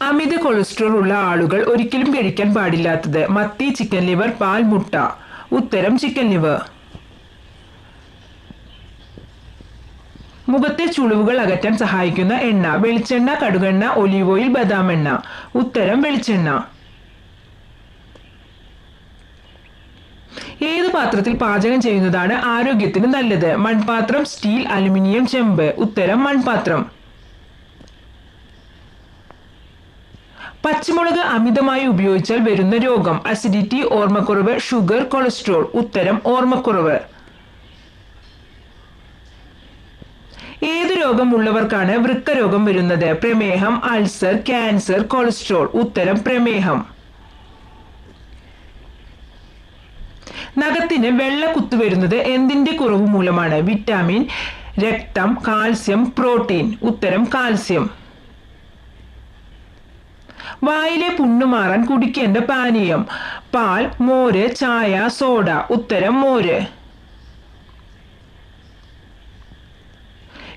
അമിത cholesterol ഉള്ള ആളുകൾ ഒരിക്കലും കഴിക്കാൻ പാടില്ലാത്തത് മത്തി, ചിക്കൻ ലിവർ, പാൽ, മുട്ട. ഉത്തരം ചിക്കൻ ലിവർ. മുഖത്തെ ചുളിവുകൾ അകറ്റാൻ സഹായിക്കുന്ന എണ്ണ: വെളിച്ചെണ്ണ, കടുകെണ്ണ, ഒലീവ് ഓയിൽ, ബദാം എണ്ണ. ഉത്തരം വെളിച്ചെണ്ണ. ഏത് പാത്രത്തിൽ പാചകം ചെയ്യുന്നതാണ് ആരോഗ്യത്തിന് നല്ലത്? മൺപാത്രം, സ്റ്റീൽ, അലുമിനിയം, ചെമ്പ്. ഉത്തരം മൺപാത്രം. പച്ചമുളക് അമിതമായി ഉപയോഗിച്ചാൽ വരുന്ന രോഗം: അസിഡിറ്റി, ഓർമ്മക്കുറവ്, ഷുഗർ, കൊളസ്ട്രോൾ. ഉത്തരം ഓർമ്മക്കുറവ്. ഏത് രോഗം ഉള്ളവർക്കാണ് വൃക്ക രോഗം വരുന്നത്? പ്രമേഹം, അൾസർ, ക്യാൻസർ, കൊളസ്ട്രോൾ. ഉത്തരം പ്രമേഹം. നഖത്തിന് വെള്ള കുത്തു വരുന്നത് എന്തിന്റെ കുറവ് മൂലമാണ്? വിറ്റാമിൻ, രക്തം, കാൽസ്യം, പ്രോട്ടീൻ. ഉത്തരം കാൽസ്യം. വായിലെ പുണ്ണു മാറാൻ കുടിക്കേണ്ട പാനീയം: പാൽ, മോര്, ചായ, സോഡ. ഉത്തരം മോര്.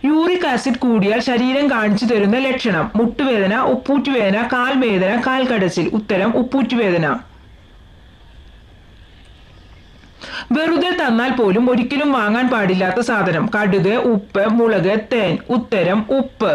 യൂറിക് ആസിഡ് കൂടിയാൽ ശരീരം കാണിച്ചു തരുന്ന ലക്ഷണം: മുട്ടുവേദന, ഉപ്പൂറ്റുവേദന, കാൽവേദന, കാൽക്കടച്ചിൽ. ഉത്തരം ഉപ്പൂറ്റുവേദന. വെറുതെ തന്നാൽ പോലും ഒരിക്കലും വാങ്ങാൻ പാടില്ലാത്ത സാധനം: കടുക്, ഉപ്പ്, മുളക്, തേൻ. ഉത്തരം ഉപ്പ്.